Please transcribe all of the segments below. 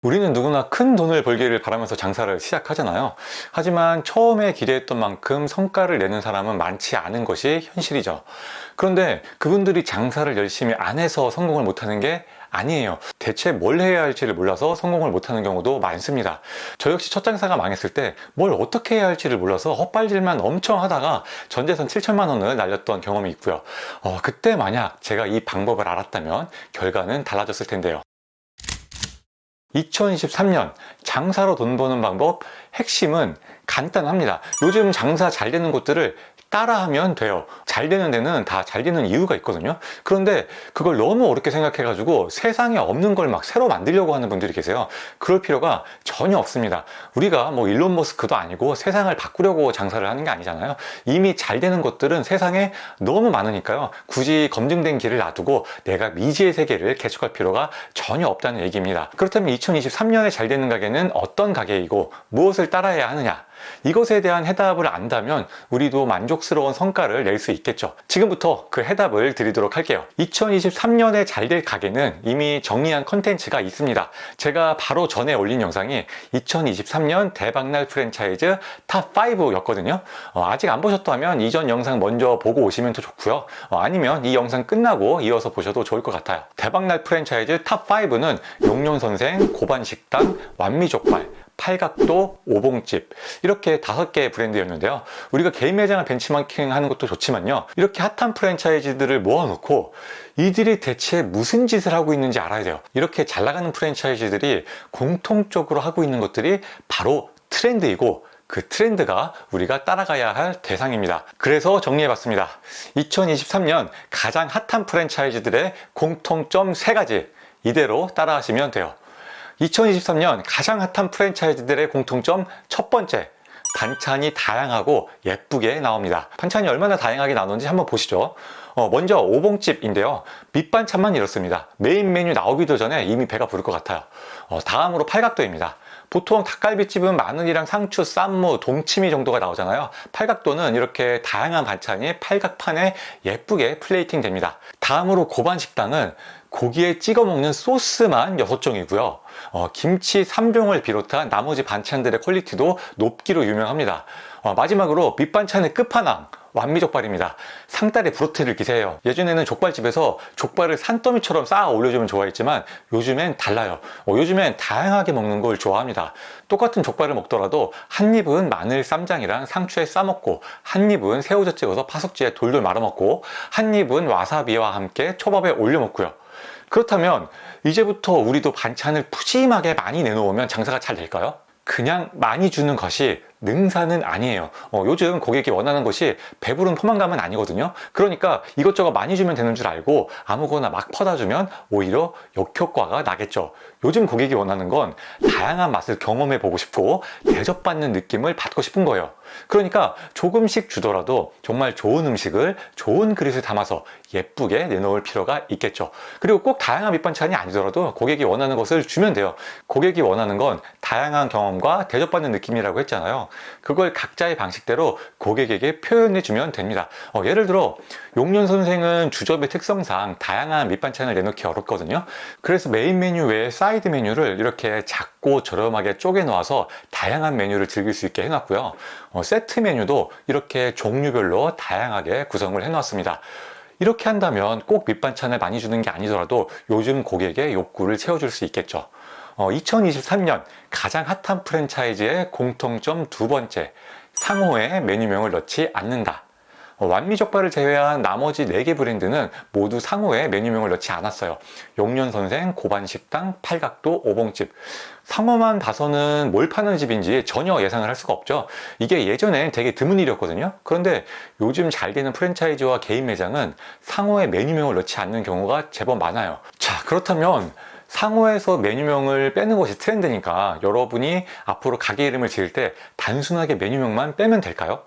우리는 누구나 큰 돈을 벌기를 바라면서 장사를 시작하잖아요. 하지만 처음에 기대했던 만큼 성과를 내는 사람은 많지 않은 것이 현실이죠. 그런데 그분들이 장사를 열심히 안 해서 성공을 못하는 게 아니에요. 대체 뭘 해야 할지를 몰라서 성공을 못하는 경우도 많습니다. 저 역시 첫 장사가 망했을 때 뭘 어떻게 해야 할지를 몰라서 헛발질만 엄청 하다가 전재산 7천만 원을 날렸던 경험이 있고요. 그때 만약 제가 이 방법을 알았다면 결과는 달라졌을 텐데요. 2023년 장사로 돈 버는 방법 핵심은 간단합니다. 요즘 장사 잘 되는 곳들을 따라하면 돼요. 잘 되는 데는 다 잘 되는 이유가 있거든요. 그런데 그걸 너무 어렵게 생각해 가지고 세상에 없는 걸 막 새로 만들려고 하는 분들이 계세요. 그럴 필요가 전혀 없습니다. 우리가 뭐 일론 머스크도 아니고 세상을 바꾸려고 장사를 하는 게 아니잖아요. 이미 잘 되는 것들은 세상에 너무 많으니까요. 굳이 검증된 길을 놔두고 내가 미지의 세계를 개척할 필요가 전혀 없다는 얘기입니다. 그렇다면 2023년에 잘 되는 가게는 어떤 가게이고 무엇을 따라해야 하느냐? 이것에 대한 해답을 안다면 우리도 만족스러운 성과를 낼 수 있겠죠. 지금부터 그 해답을 드리도록 할게요. 2023년에 잘 될 가게는 이미 정리한 컨텐츠가 있습니다. 제가 바로 전에 올린 영상이 2023년 대박날 프랜차이즈 탑5 였거든요. 아직 안 보셨다면 이전 영상 먼저 보고 오시면 더 좋고요. 아니면 이 영상 끝나고 이어서 보셔도 좋을 것 같아요. 대박날 프랜차이즈 탑5는 용년선생, 고반식당, 완미족발, 팔각도, 오봉집 이렇게 5개의 브랜드였는데요. 우리가 개인 매장을 벤치마킹 하는 것도 좋지만요. 이렇게 핫한 프랜차이즈들을 모아놓고 이들이 대체 무슨 짓을 하고 있는지 알아야 돼요. 이렇게 잘 나가는 프랜차이즈들이 공통적으로 하고 있는 것들이 바로 트렌드이고 그 트렌드가 우리가 따라가야 할 대상입니다. 그래서 정리해봤습니다. 2023년 가장 핫한 프랜차이즈들의 공통점 3가지 이대로 따라하시면 돼요. 2023년 가장 핫한 프랜차이즈들의 공통점 첫 번째, 반찬이 다양하고 예쁘게 나옵니다. 반찬이 얼마나 다양하게 나오는지 한번 보시죠. 먼저 오봉집인데요. 밑반찬만 이렇습니다. 메인 메뉴 나오기도 전에 이미 배가 부를 것 같아요. 다음으로 팔각도입니다. 보통 닭갈비집은 마늘이랑 상추, 쌈무, 동치미 정도가 나오잖아요. 팔각도는 이렇게 다양한 반찬이 팔각판에 예쁘게 플레이팅 됩니다. 다음으로 고반식당은 고기에 찍어 먹는 소스만 6종이고요. 김치 3종을 비롯한 나머지 반찬들의 퀄리티도 높기로 유명합니다. 마지막으로 밑반찬의 끝판왕, 완미족발입니다. 상다리 브로테를 기세예요. 예전에는 족발집에서 족발을 산더미처럼 쌓아 올려주면 좋아했지만 요즘엔 달라요. 요즘엔 다양하게 먹는 걸 좋아합니다. 똑같은 족발을 먹더라도 한 입은 마늘 쌈장이랑 상추에 싸먹고, 한 입은 새우젓 찍어서 파석지에 돌돌 말아먹고, 한 입은 와사비와 함께 초밥에 올려 먹고요. 그렇다면 이제부터 우리도 반찬을 푸짐하게 많이 내놓으면 장사가 잘 될까요? 그냥 많이 주는 것이 능사는 아니에요. 요즘 고객이 원하는 것이 배부른 포만감은 아니거든요. 그러니까 이것저것 많이 주면 되는 줄 알고 아무거나 막 퍼다 주면 오히려 역효과가 나겠죠. 요즘 고객이 원하는 건 다양한 맛을 경험해 보고 싶고 대접받는 느낌을 받고 싶은 거예요. 그러니까 조금씩 주더라도 정말 좋은 음식을 좋은 그릇에 담아서 예쁘게 내놓을 필요가 있겠죠. 그리고 꼭 다양한 밑반찬이 아니더라도 고객이 원하는 것을 주면 돼요. 고객이 원하는 건 다양한 경험과 대접받는 느낌이라고 했잖아요. 그걸 각자의 방식대로 고객에게 표현해 주면 됩니다. 예를 들어 용년 선생은 주점의 특성상 다양한 밑반찬을 내놓기 어렵거든요. 그래서 메인 메뉴 외에 사이드 메뉴를 이렇게 작고 저렴하게 쪼개 놓아서 다양한 메뉴를 즐길 수 있게 해놨고요. 세트 메뉴도 이렇게 종류별로 다양하게 구성을 해놨습니다. 이렇게 한다면 꼭 밑반찬을 많이 주는 게 아니더라도 요즘 고객의 욕구를 채워줄 수 있겠죠. 2023년 가장 핫한 프랜차이즈의 공통점 2번째, 상호에 메뉴명을 넣지 않는다. 완미족발을 제외한 나머지 4개 브랜드는 모두 상호에 메뉴명을 넣지 않았어요. 용년선생, 고반식당, 팔각도, 오봉집. 상호만 봐서는 뭘 파는 집인지 전혀 예상을 할 수가 없죠. 이게 예전엔 되게 드문 일이었거든요. 그런데 요즘 잘 되는 프랜차이즈와 개인 매장은 상호에 메뉴명을 넣지 않는 경우가 제법 많아요. 자, 그렇다면 상호에서 메뉴명을 빼는 것이 트렌드니까 여러분이 앞으로 가게 이름을 지을 때 단순하게 메뉴명만 빼면 될까요?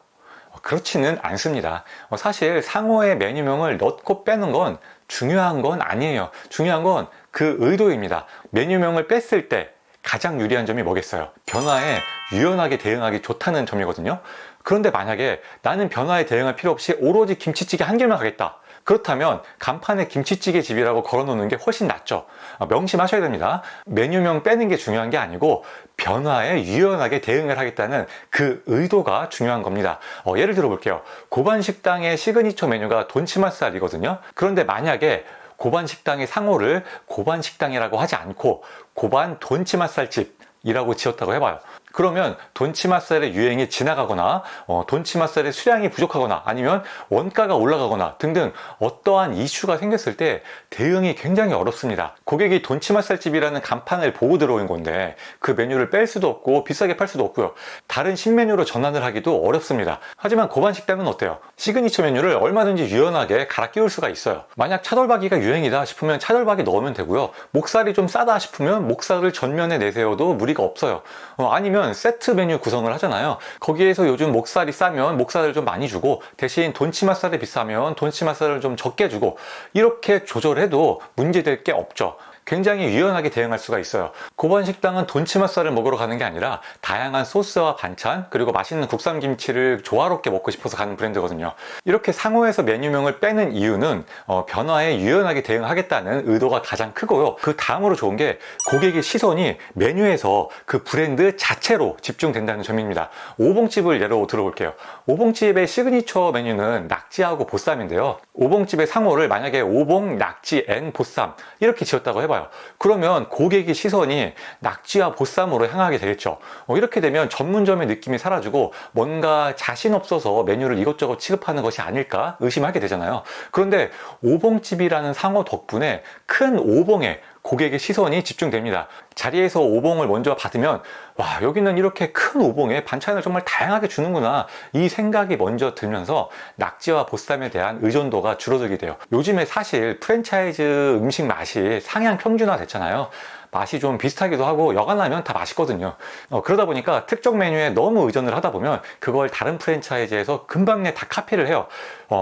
그렇지는 않습니다. 사실 상호에 메뉴명을 넣고 빼는 건 중요한 건 아니에요. 중요한 건 그 의도입니다. 메뉴명을 뺐을 때 가장 유리한 점이 뭐겠어요? 변화에 유연하게 대응하기 좋다는 점이거든요. 그런데 만약에 나는 변화에 대응할 필요 없이 오로지 김치찌개 한 개만 가겠다. 그렇다면 간판에 김치찌개 집이라고 걸어놓는 게 훨씬 낫죠. 명심하셔야 됩니다. 메뉴명 빼는 게 중요한 게 아니고 변화에 유연하게 대응을 하겠다는 그 의도가 중요한 겁니다. 예를 들어 볼게요. 고반식당의 시그니처 메뉴가 돈치맛살이거든요. 그런데 만약에 고반식당의 상호를 고반식당이라고 하지 않고 고반 돈치맛살집이라고 지었다고 해봐요. 그러면 돈치맛살의 유행이 지나가거나 돈치맛살의 수량이 부족하거나 아니면 원가가 올라가거나 등등 어떠한 이슈가 생겼을 때 대응이 굉장히 어렵습니다. 고객이 돈치맛살집이라는 간판을 보고 들어온 건데 그 메뉴를 뺄 수도 없고 비싸게 팔 수도 없고요. 다른 신메뉴로 전환을 하기도 어렵습니다. 하지만 고반식당은 어때요? 시그니처 메뉴를 얼마든지 유연하게 갈아 끼울 수가 있어요. 만약 차돌박이가 유행이다 싶으면 차돌박이 넣으면 되고요. 목살이 좀 싸다 싶으면 목살을 전면에 내세워도 무리가 없어요. 아니면 세트 메뉴 구성을 하잖아요. 거기에서 요즘 목살이 싸면 목살을 좀 많이 주고 대신 돈치맛살이 비싸면 돈치맛살을 좀 적게 주고 이렇게 조절해도 문제될 게 없죠. 굉장히 유연하게 대응할 수가 있어요. 고반식당은 돈치맛살을 먹으러 가는 게 아니라 다양한 소스와 반찬 그리고 맛있는 국산김치를 조화롭게 먹고 싶어서 가는 브랜드거든요. 이렇게 상호에서 메뉴명을 빼는 이유는 변화에 유연하게 대응하겠다는 의도가 가장 크고요. 그 다음으로 좋은 게 고객의 시선이 메뉴에서 그 브랜드 자체로 집중된다는 점입니다. 오봉집을 예로 들어볼게요. 오봉집의 시그니처 메뉴는 낙지하고 보쌈인데요. 오봉집의 상호를 만약에 오봉, 낙지, 앤 보쌈 이렇게 지었다고 해봐요. 그러면 고객의 시선이 낙지와 보쌈으로 향하게 되겠죠. 이렇게 되면 전문점의 느낌이 사라지고 뭔가 자신 없어서 메뉴를 이것저것 취급하는 것이 아닐까 의심하게 되잖아요. 그런데 오봉집이라는 상호 덕분에 큰 오봉에 고객의 시선이 집중됩니다. 자리에서 오봉을 먼저 받으면 와, 여기는 이렇게 큰 오봉에 반찬을 정말 다양하게 주는구나 이 생각이 먼저 들면서 낙지와 보쌈에 대한 의존도가 줄어들게 돼요. 요즘에 사실 프랜차이즈 음식 맛이 상향 평준화 됐잖아요. 맛이 좀 비슷하기도 하고 여간하면 다 맛있거든요. 그러다 보니까 특정 메뉴에 너무 의존을 하다 보면 그걸 다른 프랜차이즈에서 금방 다 카피를 해요.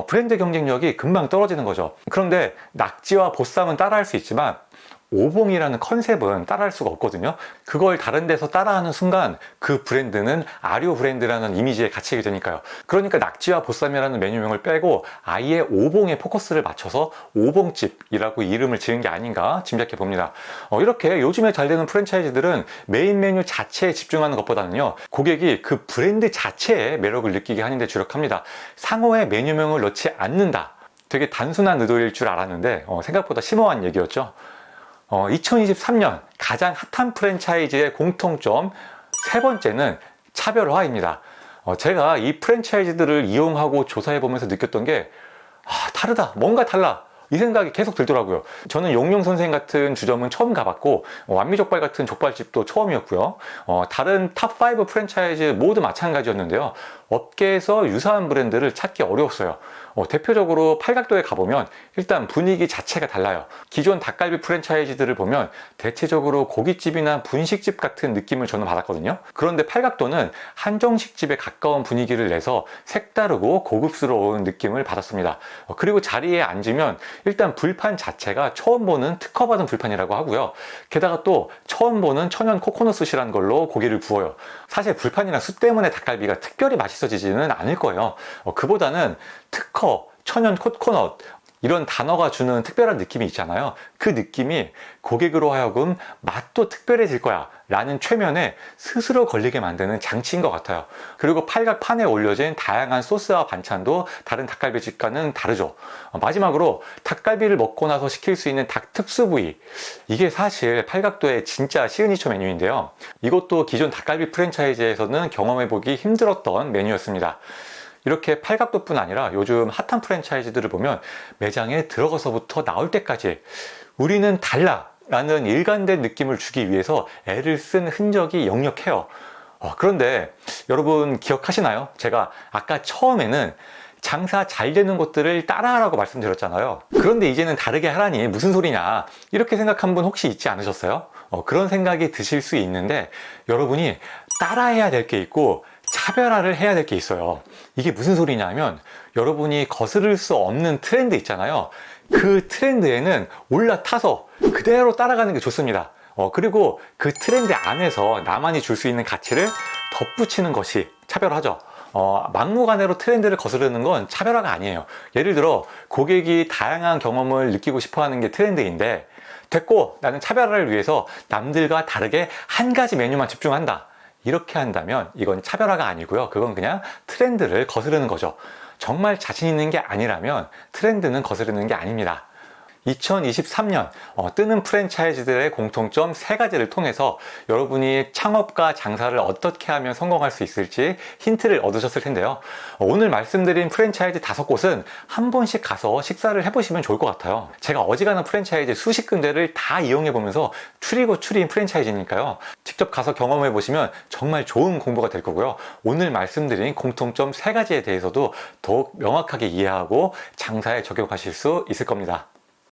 브랜드 경쟁력이 금방 떨어지는 거죠. 그런데 낙지와 보쌈은 따라할 수 있지만 오봉이라는 컨셉은 따라할 수가 없거든요. 그걸 다른 데서 따라하는 순간 그 브랜드는 아류 브랜드라는 이미지에 갇히게 되니까요. 그러니까 낙지와 보쌈이라는 메뉴명을 빼고 아예 오봉에 포커스를 맞춰서 오봉집이라고 이름을 지은 게 아닌가 짐작해 봅니다. 이렇게 요즘에 잘 되는 프랜차이즈들은 메인 메뉴 자체에 집중하는 것보다는요, 고객이 그 브랜드 자체의 매력을 느끼게 하는 데 주력합니다. 상호에 메뉴명을 넣지 않는다. 되게 단순한 의도일 줄 알았는데 생각보다 심오한 얘기였죠. 2023년 가장 핫한 프랜차이즈의 공통점 세 번째는 차별화입니다. 제가 이 프랜차이즈들을 이용하고 조사해 보면서 느꼈던 게 다르다, 뭔가 달라 이 생각이 계속 들더라고요. 저는 용용 선생 같은 주점은 처음 가봤고 완미족발 같은 족발집도 처음이었고요. 다른 탑5 프랜차이즈 모두 마찬가지였는데요. 업계에서 유사한 브랜드를 찾기 어려웠어요. 대표적으로 팔각도에 가보면 일단 분위기 자체가 달라요. 기존 닭갈비 프랜차이즈들을 보면 대체적으로 고깃집이나 분식집 같은 느낌을 저는 받았거든요. 그런데 팔각도는 한정식집에 가까운 분위기를 내서 색다르고 고급스러운 느낌을 받았습니다. 그리고 자리에 앉으면 일단 불판 자체가 처음 보는 특허받은 불판이라고 하고요. 게다가 또 처음 보는 천연 코코넛 숯이라는 걸로 고기를 구워요. 사실 불판이나 숯 때문에 닭갈비가 특별히 맛있어지지는 않을 거예요. 그보다는 특허, 천연 코코넛 이런 단어가 주는 특별한 느낌이 있잖아요. 그 느낌이 고객으로 하여금 맛도 특별해질 거야 라는 최면에 스스로 걸리게 만드는 장치인 것 같아요. 그리고 팔각판에 올려진 다양한 소스와 반찬도 다른 닭갈비집과는 다르죠. 마지막으로 닭갈비를 먹고 나서 시킬 수 있는 닭 특수 부위, 이게 사실 팔각도의 진짜 시그니처 메뉴인데요. 이것도 기존 닭갈비 프랜차이즈에서는 경험해보기 힘들었던 메뉴였습니다. 이렇게 팔각도뿐 아니라 요즘 핫한 프랜차이즈들을 보면 매장에 들어가서부터 나올 때까지 우리는 달라 라는 일관된 느낌을 주기 위해서 애를 쓴 흔적이 역력해요. 그런데 여러분 기억하시나요? 제가 아까 처음에는 장사 잘 되는 곳들을 따라하라고 말씀드렸잖아요. 그런데 이제는 다르게 하라니 무슨 소리냐 이렇게 생각한 분 혹시 있지 않으셨어요? 그런 생각이 드실 수 있는데 여러분이 따라해야 될 게 있고 차별화를 해야 될 게 있어요. 이게 무슨 소리냐면 여러분이 거스를 수 없는 트렌드 있잖아요. 그 트렌드에는 올라타서 그대로 따라가는 게 좋습니다. 그리고 그 트렌드 안에서 나만이 줄 수 있는 가치를 덧붙이는 것이 차별화죠. 막무가내로 트렌드를 거스르는 건 차별화가 아니에요. 예를 들어 고객이 다양한 경험을 느끼고 싶어 하는 게 트렌드인데, 됐고 나는 차별화를 위해서 남들과 다르게 한 가지 메뉴만 집중한다, 이렇게 한다면 이건 차별화가 아니고요. 그건 그냥 트렌드를 거스르는 거죠. 정말 자신 있는 게 아니라면 트렌드는 거스르는 게 아닙니다. 2023년 뜨는 프랜차이즈들의 공통점 3가지를 통해서 여러분이 창업과 장사를 어떻게 하면 성공할 수 있을지 힌트를 얻으셨을 텐데요. 오늘 말씀드린 프랜차이즈 5곳은 한 번씩 가서 식사를 해보시면 좋을 것 같아요. 제가 어지간한 프랜차이즈 수십 군데를 다 이용해 보면서 추리고 추린 프랜차이즈니까요. 직접 가서 경험해 보시면 정말 좋은 공부가 될 거고요. 오늘 말씀드린 공통점 3가지에 대해서도 더욱 명확하게 이해하고 장사에 적용하실 수 있을 겁니다.